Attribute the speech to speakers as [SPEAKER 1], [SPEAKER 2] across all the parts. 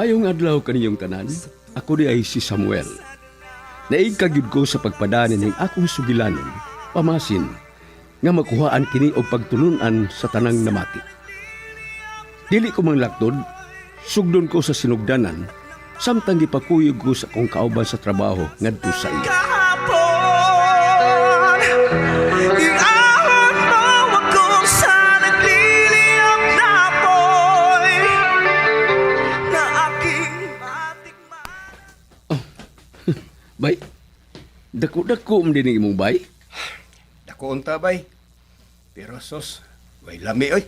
[SPEAKER 1] Mayong adlaw kaniyong tanan, ako di ay si Samuel. Naigkagyud ko sa pagpadanin ng akong sugilanon, pamasin, nga makuhaan kini og pagtulunan sa tanang namati. Dili ko mang laktod, sugdon ko sa sinugdanan, samtang gipakuyog ko sa akong kauban sa trabaho ngadto sa iya. Bay, dako-dako din imong bay.
[SPEAKER 2] Dako unta bay. Pero sos, way lami oy.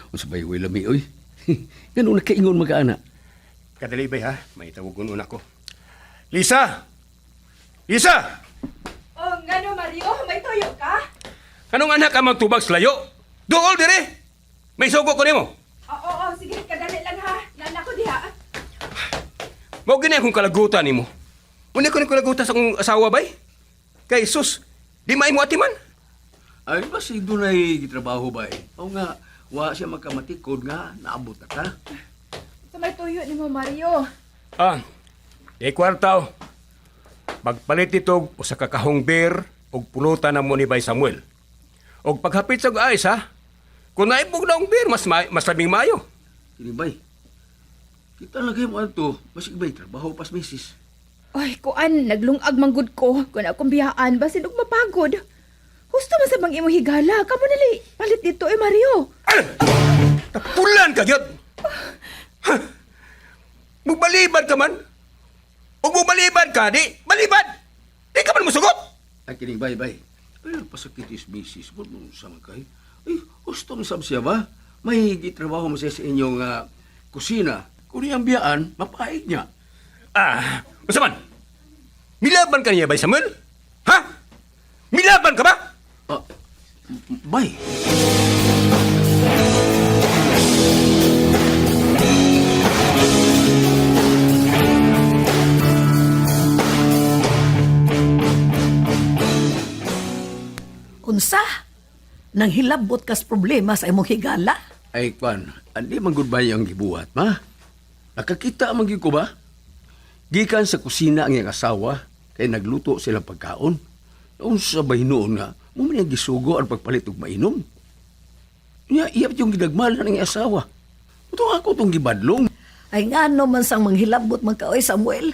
[SPEAKER 1] Unsa bay way lami oy. Ganun na kaingon mag-ana.
[SPEAKER 2] Kadali bay ha, may tawagon una ko. Lisa! Lisa!
[SPEAKER 3] Oh, ngano Mario, may toyo ka?
[SPEAKER 2] Anong anak ka magtubag sa layo? Dool dire! May sugo ko nimo.
[SPEAKER 3] Oo, sige, kadali lang ha. Nana ko diha.
[SPEAKER 2] Mao gini akong kalagutan nimo. Una ko ni kalagutan sa akong asawa bay. Kay sus, di may mo atiman.
[SPEAKER 1] Ay, basi doon ay gitrabaho bay. O nga, wa siya magkamatikod nga, naabot na ka.
[SPEAKER 3] Sa may toyo ni mo, Mario.
[SPEAKER 2] Ah, di kwartaw. Magpalit ito o sa kakahong beer o pulutan na mo ni Bay Samuel. O paghapit sa ayos ha, kung naibog na ang beer, mas labing mayo.
[SPEAKER 1] Kini bay, kita lagay mo ato, basig bay, trabaho pas misis.
[SPEAKER 3] Ay, kuan, naglungag manggod ko. Kung akong biyaan, basin og mapagod. Gusto man sa bang imo higala. Kamu nali, palit dito Mario.
[SPEAKER 2] Tapulan ka, Gyot! Magbalibad ka man. O magbalibad ka, di balibad! Di ka man musugot!
[SPEAKER 1] Ay, kini bay, bay. Pero pasakit is misis, kung nung sama kay. Ay, gusto mo sab siya ba? May gitrabaho mo siya sa inyong kusina. Kung niyang biyaan, mapaig niya.
[SPEAKER 2] Ah, basta man? Milaban ka niya, Bay Samuel? Ha? Milaban ka ba?
[SPEAKER 1] Bay.
[SPEAKER 4] Unsa? Nang hilabot kas problema sa imong higala?
[SPEAKER 1] Ay, kwan, andi man goodbye ang gibuhat, ma? Nakakita man gyud ko ba? Gikan sa kusina ang iyang asawa, kay nagluto silang pagkaon. Noon sa noon nga, mo man yung gisugo ang pagpalit og mainom. Iyap yung gidagmalan ng iyang asawa. Ito ako itong gibadlong.
[SPEAKER 4] Ay ngano man sang manghilabot man kaoy Samuel.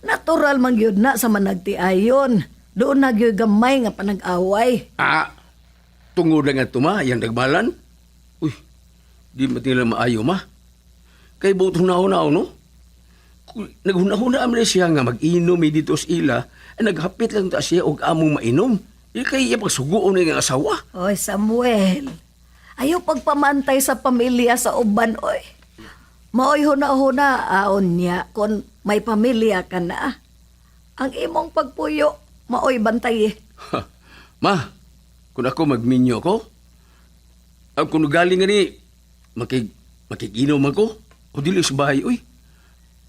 [SPEAKER 4] Natural man gyud na sa managtiayon. Doon na gyud gamay nga panag-away.
[SPEAKER 1] Tungod na nga tuma, yung dagmalan. Uy, di matila maayo, ma. Kay buot hunaw-hunaw, no? Naghuna-huna amna siya nga mag-inom dito sa ila, ay naghapit lang ta siya og among mainom. Di kay iya pagsugoon ng asawa.
[SPEAKER 4] Oy Samuel, ayaw pagpamantay sa pamilya sa uban, oy. Maoy huna-huna aon niya kung may pamilya ka na. Ang imong pagpuyo, maoy bantay.
[SPEAKER 1] Ha, ma, kung ako magminyo ko, ang kung galing nga ni, makikinom ako, o dili sa bahay, uy.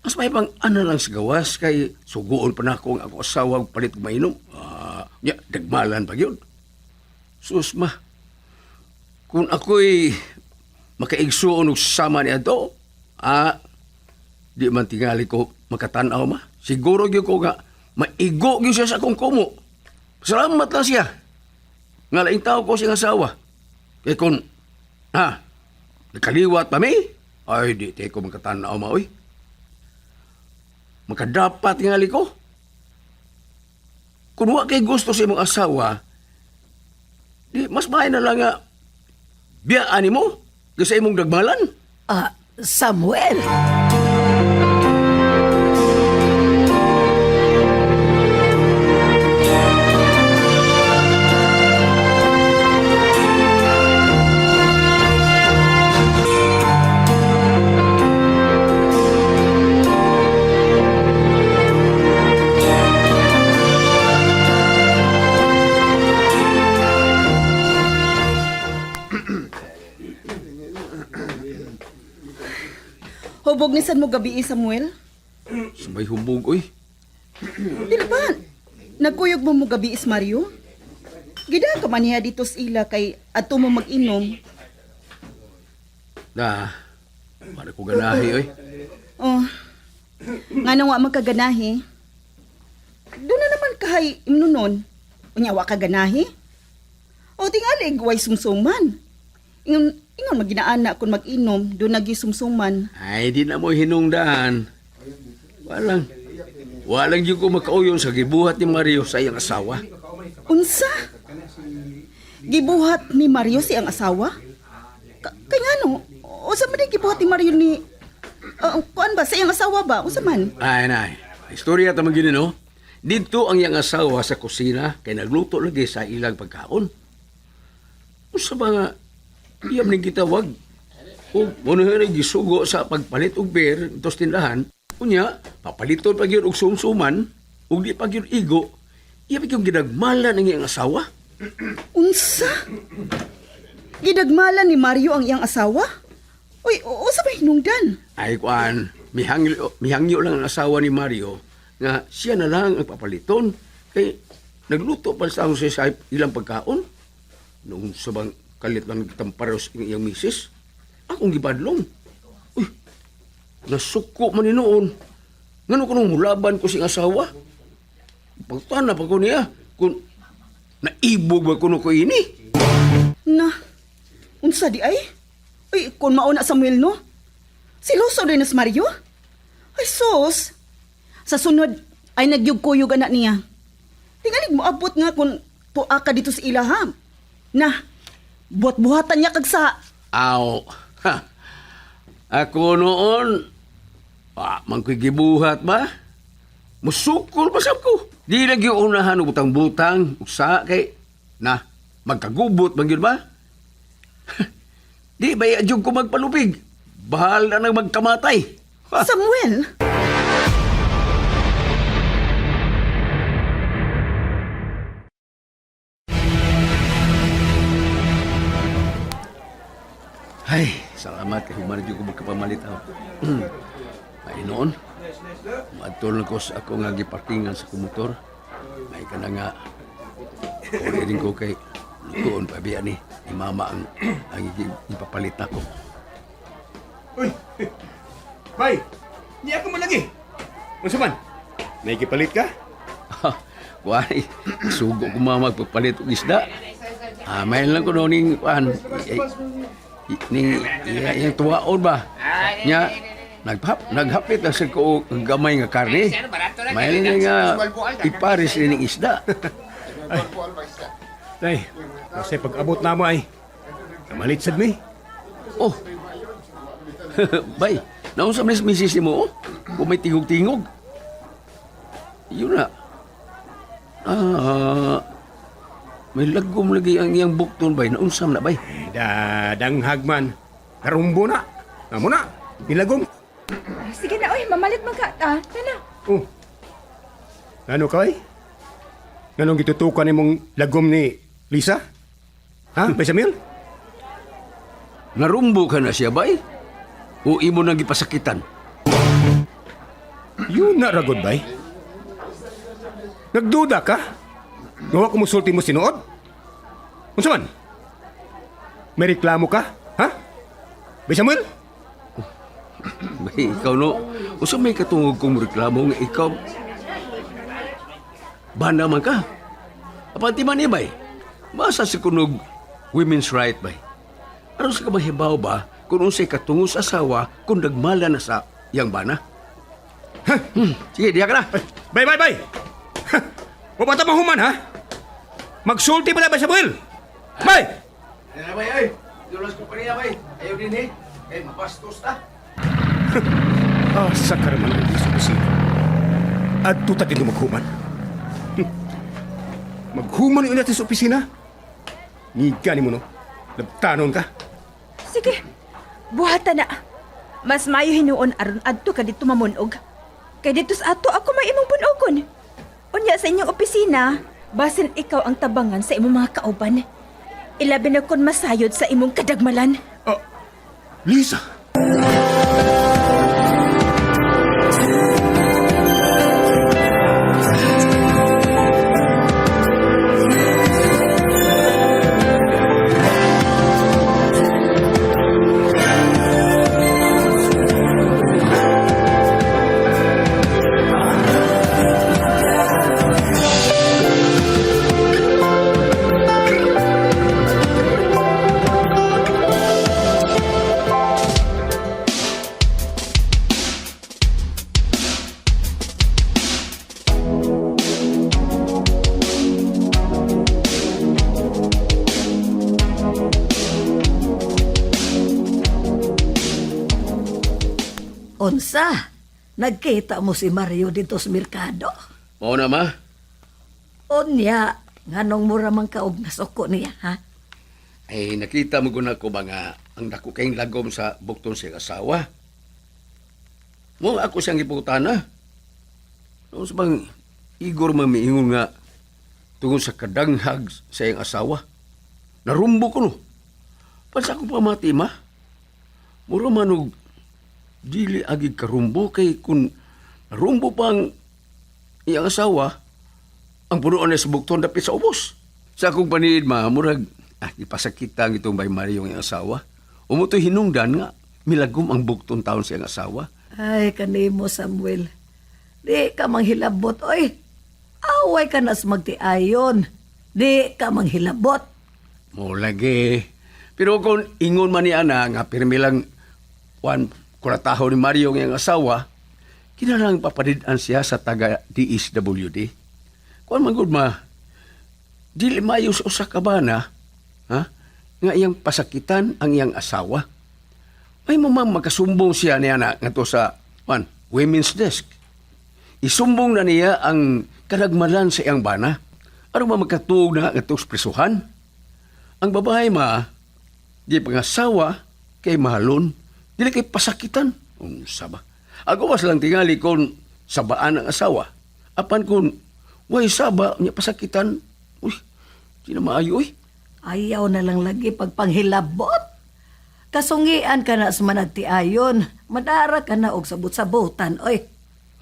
[SPEAKER 1] Mas may pang ano lang sa gawas, kay sugoon pa na ako ang ako asawa palit og mainom. Dagmalan pa yun. Sus, ma, kung ako'y makaigsuon og sama niya to, di man tingali ko makatanaw, ma. Siguro yun ko nga, maigo yun siya sa akong kumo. Salamat lang siya. Nga laing tao ko siyang asawa. Kaya kung, nakaliwat pa mi, ay di tayo ko makatanaw, ma, oy. Makadapat ngali ko. Kung wa kay gusto sa imong asawa, di mas maay na lang nga biyaan mo sa imong dagmalan.
[SPEAKER 4] Samuel!
[SPEAKER 3] Hubog nisan mo gabi, Samuel?
[SPEAKER 1] Sabay hubog, oy.
[SPEAKER 3] Dili ba? Nagkuyog mo gabi, Mario? Gida ka man niya dito sa ila kay ato mo mag-inom.
[SPEAKER 1] Para ko ganahi, oy.
[SPEAKER 5] Oh, nga nang wa magkaganahi. Doon na naman kahay imnunon. Unya wa kaganahi. O tingali, guway sumsuman. Ingon maginaana kung mag-inom, doon nagisumsuman.
[SPEAKER 1] Ay, di na mo hinungdan. Walang yung ko makauyon sa gibuhat ni Mario sa iyang asawa.
[SPEAKER 5] Unsa? Gibuhat ni Mario siyang asawa? Kay ngano? O sa man gibuhat ni Mario ni... kuan ba? Sa iyang asawa ba? Unsa man?
[SPEAKER 1] Ay, nay. Istorya tamang gini, no? Dito ang iyang asawa sa kusina kay nagluto lagi sa ilang pagkaon. Unsa ba nga iyam ning gitawag? O muna nga gisugo sa pagpalit og beer tos tindahan. Unya, papaliton pa gyud og sumsuman ug di pa gyud igo. Iya pa gyud ginagmalan ang iyang asawa.
[SPEAKER 5] Unsa? Gidagmalan ni Mario ang iyang asawa? Uy, sa ba hinungdan?
[SPEAKER 1] Ay kuan, mihangyo lang ang asawa ni Mario nga siya na lang ang papaliton kay nagluto pa sa sa ilang pagkaon. Noong sabang kalit lang nagtamparos ang iyang misis, akong gibadlong. Uy, nasuko man ni noon. Ngano ko nung mulaban ko siyang asawa? Pagtana pa ko niya kung naibog ba kuno ko ini.
[SPEAKER 5] Na, unsa di ay? Uy, kung mauna Samuel, no? Siloso din nas Mario? Ay, sus! Sa sunod, ay nagyugkuyog anak niya. Tingalig mo abot nga kung tuwa ka dito sa ilaham. Na, buhat-buhatan niya kag sa...
[SPEAKER 1] Aw, ha. Ako noon, mangkigibuhat ba? Musukol pa sab ko. Di lagi unahan og butang-butang, usa kay na magkagubot man gyud ba? Di ba jud ko magpalupig? Bahal na nang magkamatay. Ha?
[SPEAKER 5] Samuel!
[SPEAKER 1] Ay, salamat kay human jud ko magkapamalit ako. Ay noon, madtol ko sa ako nga giparkingan sa kumotor. May kana nga uli din ko kay doon pa biya ni mama ang ipapalit ako.
[SPEAKER 2] Uy! Bay! Di ako malagi! Unsa man? May gipalit ka?
[SPEAKER 1] Why? Sugo ko mga magpapalit og isda. May lang ko noon ning yung tuwaon ba? Nya, naghapit na sa ko ang gamay nga karne. May lang nga iparis ning isda.
[SPEAKER 2] Tay, kasi pag-abot na mo ay kamalit sad mi.
[SPEAKER 1] Oh, bay, naunsa man sa misis mo, oh? Kung may tingog-tingog. Yun na. May lagom lagi ang iyang bukton, bay. Naunsam na, bay.
[SPEAKER 2] Dadang hagman. Karumbo na. Amo na. Nilagom.
[SPEAKER 3] Sige na, oy, mamalit man ka. Tana.
[SPEAKER 2] Oh. Ano kay? Ganong gitutukan nimong lagom ni Lisa? Ha, Bay Samuel?
[SPEAKER 1] Narumbo ka na siya, bay? O imo nang gipasakitan?
[SPEAKER 2] Yun na ragod, bay. Nagduda ka? Gawa ko musulti mo sinuod? Unsa man? May reklamo ka? Ha? Bay Samuel?
[SPEAKER 1] Bay, ikaw no, usa may katungog kong reklamo nga ikaw. Banda man ka. Apati man bay. Masa si kunog women's right, bay. Aron sa kamahibaw ba kung unsay katungog sa asawa kung nagmala na sa yang bana? Sige, diya ka na.
[SPEAKER 2] Bay! Huwag bata mahuman, ha? Magsulti pala, Bay Samuel! Bay!
[SPEAKER 1] Ay, bay, ay. Dulas ko pa niya, bay. Ayaw din, eh. Eh, mapastos ta.
[SPEAKER 2] Asa ka naman ang isusin. At tuta din maghuman. Maghuman yung natin sa opisina. Niga ni mo, no? Nagtanon ka.
[SPEAKER 3] Sige, buhatan na. Mas mayo hinuon aron adto ka dito mamunog. Kay dito sa ato ako may imong punogon. Unya sa inyong opisina, basin ikaw ang tabangan sa imong mga kauban. Ilabi na kon masayod sa imong kadagmalan.
[SPEAKER 2] Lisa!
[SPEAKER 4] Unsa? Nagkita mo si Mario dito sa merkado?
[SPEAKER 1] Mao na, ma.
[SPEAKER 4] Unya, nganong mura man kaog nasuko niya, ha?
[SPEAKER 1] Ay, nakita mo guna ko ba nga ang dako kayong lagom sa bukton siyang asawa. Mo ako siyang iputana. Noon sa bang Igor mamiingon nga tungkol sa kadanghag sa iyang asawa. Narumbo ko no. Pansa ko pamati, ma. Mura manog dili agig karumbo kay kun narumbo pang iyang asawa, ang punuan na sa bukton dapit sa ubos. Sa akong paniid, ma, murag, ipasakita ang itong bay Mario ang iyang asawa. Umutoy hinungdan nga, milagom ang bukton taon sa iyang asawa.
[SPEAKER 4] Ay, kanimo Samuel. Di ka manghilabot, oy. Away ka nas magtiayon. Di ka manghilabot.
[SPEAKER 1] Mo lagi. Pero kung ingon man ni Ana nga pirmilang kurataho ni Mario ang iyang asawa, kinalang papadidan siya sa taga DSWD. Kuan man gud ma, dili mayo sa usa ka bana, ha? Nga iyang pasakitan ang iyang asawa. May mamang magkasumbong siya niya na nga to sa women's desk. Isumbong na niya ang kadagmalan sa iyang bana. Aron magkatuog na nga to sa prisuhan. Ang babae ma, di pangasawa kay mahalon, dili kay pasakitan. Unsa ba? Ako was lang tingali kung sabaan ang asawa. Apan kung way saba niya pasakitan, uy, di na maayo, uy.
[SPEAKER 4] Ayaw na lang lagi pagpanghilabot. Kasungian ka na sa managtiayon. Madara ka na og sabot-sabutan, oy.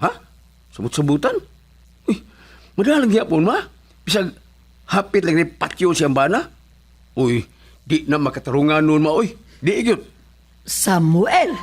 [SPEAKER 1] Ha? Sabot-sabutan? Uy, madalang yapon, ma. Bisag hapit lang ni patyo siyang bana. Uy, di na makatarungan nun, ma, uy. Di igyot.
[SPEAKER 4] Samuel!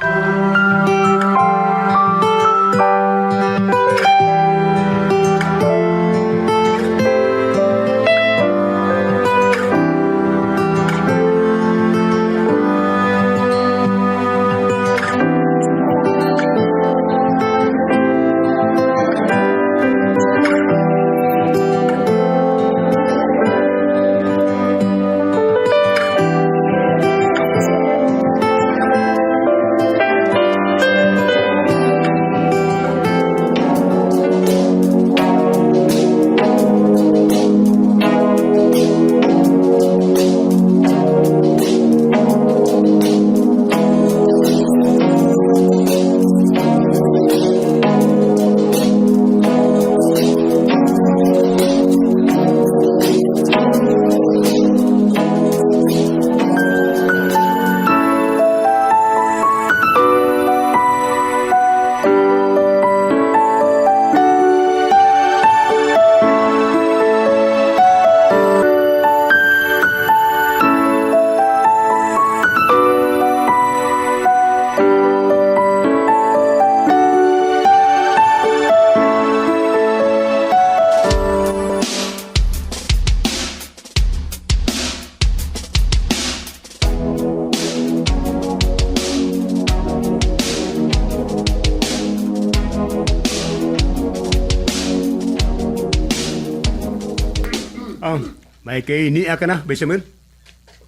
[SPEAKER 2] May kay niya ka na, Bay Samuel?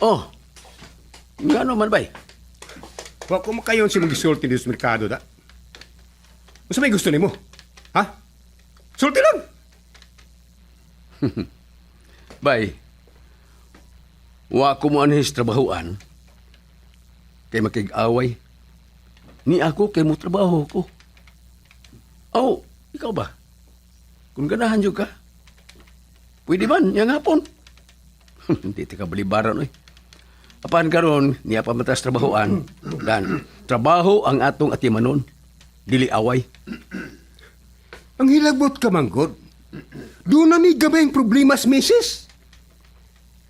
[SPEAKER 1] Oh, nga naman bay?
[SPEAKER 2] Wa ko makayon si mong gisulti dito sa merkado, da? Masa may gusto ni mo? Ha? Sulti lang!
[SPEAKER 1] Bay, wa ko mo anhis trabahoan. Kay makig-away. Ni ako kay mo trabaho ko. Oh, ikaw ba? Kung ganahan yun ka, pwede man, yang hapon. Hindi ka balibaran, oy. Apan karon niya pa matas trabahoan. Dan, trabaho ang atong atimanon. Dili away.
[SPEAKER 2] Ang hilagbot ka, manggod. Doon na may gabayang problema sa misis.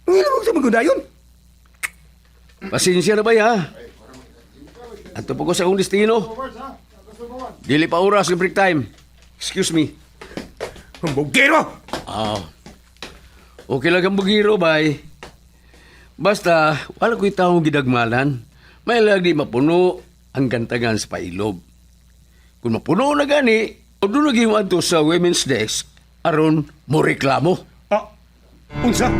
[SPEAKER 2] Ang hilagbot sa manggod ayon.
[SPEAKER 1] Pasensya na ba, ha? Ato po ko sa akong destino. Dili pa oras ng break time. Excuse me.
[SPEAKER 2] Ang bugero!
[SPEAKER 1] Ah. Okay lang ang bugiro, bay. Basta, wala ko'y taong gidagmalan. May lagi mapuno ang gantagan sa pailob. Kung mapuno na gani, o doon naging adto sa women's desk, aron mo reklamo.
[SPEAKER 2] Ah, unsa?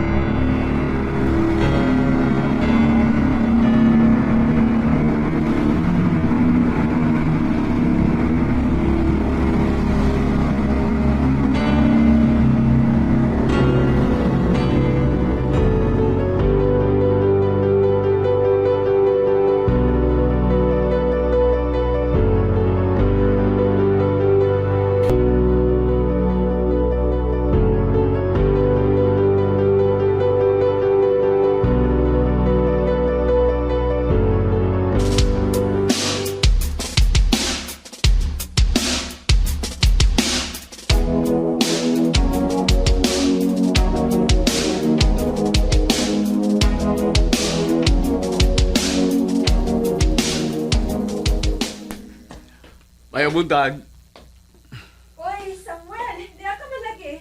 [SPEAKER 1] Mayang buntag.
[SPEAKER 3] Oy, Samuel, hindi ako malagi.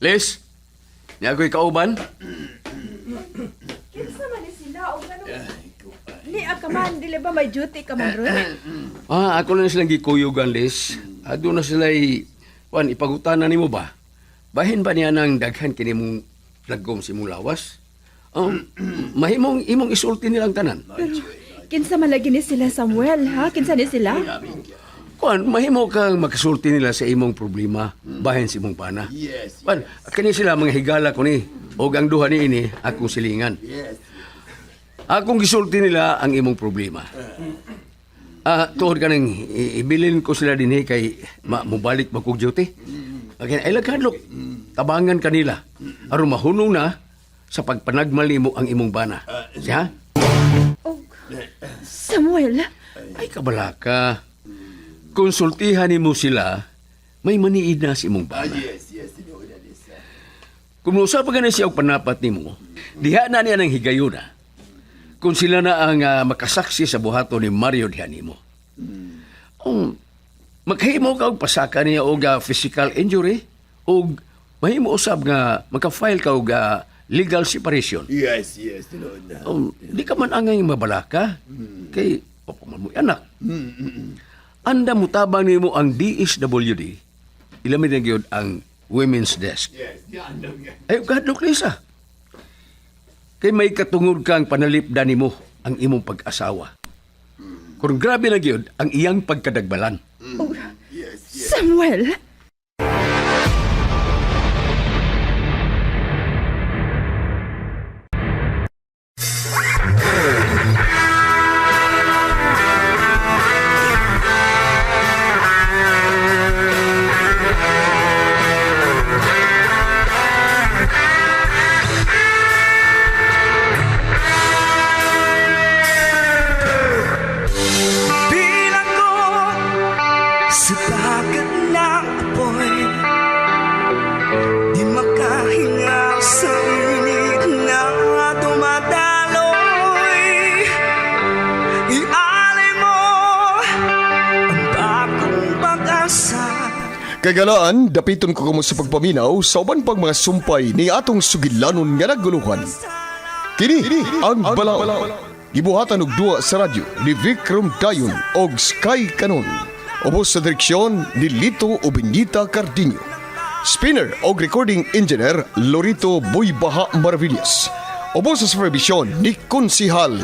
[SPEAKER 1] Liz? Niya ako'y kauban?
[SPEAKER 3] Kinsa man ni sila o ganun. Ni ka man, dili ba may duty ka man ron?
[SPEAKER 1] Ako na silang gikuyugan, Liz. Doon na sila ipagutanan ni mo ba? Bahin ba niya ng daghan kini mong lagom si mong lawas? Mahimong imong isulti nilang tanan.
[SPEAKER 3] Pero, kinsa man lagi ni sila, Samuel, ha? Kinsa ni sila?
[SPEAKER 1] Mahimo kang makasulti nila sa imong problema, bahin si imong pana.
[SPEAKER 6] Yes.
[SPEAKER 1] Kani sila mga higala ko ni, o ang duha ni ini, akong silingan.
[SPEAKER 6] Yes.
[SPEAKER 1] Akong gisulti nila ang imong problema. Tuod ka nang ibilin ko sila din kay mubalik magkog duty. Okay, ay lagkadlok, tabangan kanila. Aron mahunong na sa pagpanagmali mo ang imong bana. Siya?
[SPEAKER 3] Oh, Samuel,
[SPEAKER 1] Ay kabalaka. Konsultihan mo sila, may maniid na si imong bana.
[SPEAKER 6] Yes. Tinuod na this.
[SPEAKER 1] Kung usap pa ganun siya og panapat nimo, diha na niya ng higayuna. Kung sila na ang makasaksi sa buhato ni Mario diha nimo. Maghimo ka og pasaka niya og physical injury og mahimo usab nga maka-file ka og legal separation.
[SPEAKER 6] Yes. Tinuod na.
[SPEAKER 1] Di ka man angay mabalaka kay papaman mo anak. Anda mo tabang nimo ang DSWD. Ilamin na gyud ang women's desk.
[SPEAKER 6] Yes. Yan.
[SPEAKER 1] Ay, kadlok Lisa. Kay may katungod kang panalipdan nimo ang imong pag-asawa. Kung grabe na gyud ang iyang pagkadagbalan.
[SPEAKER 3] Samuel,
[SPEAKER 7] Bilang ko sa dagat ng apoy, di makahinga sa init na dumadaloy. Ialay mo ang bagong pag-asa.
[SPEAKER 8] Kagalaan, dapiton ko kamo sa pagpaminaw sa uban pang mga sumpay ni atong sugilanon nga naguluhan. Kini ang Balao. Gibuhatan og duwa sa radyo ni Vikram Dayon og Sky Canon. Ubos sa direksyon ni Lito Obenita Cardiño. Spinner og recording engineer Lorito Buybaha Maravillas. Ubos sa supervision ni Konsihal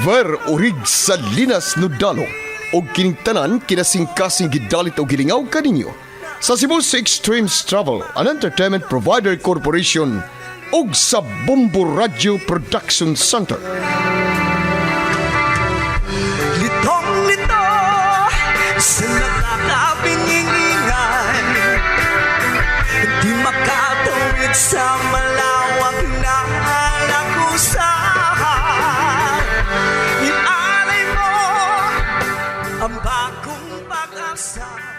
[SPEAKER 8] Ver Urig Salinas Nudalo og kining tanan kinasing-kasing gidalit og gilingaw kaninyo sa Cebu Extremes Travel and Entertainment Provider Corporation ug sa Bombo Radio Production Center.
[SPEAKER 7] Litong-lito sa nakakabingingan, di makatawid sa malawak na lakusan. Ialay mo ang bagong pag-asa.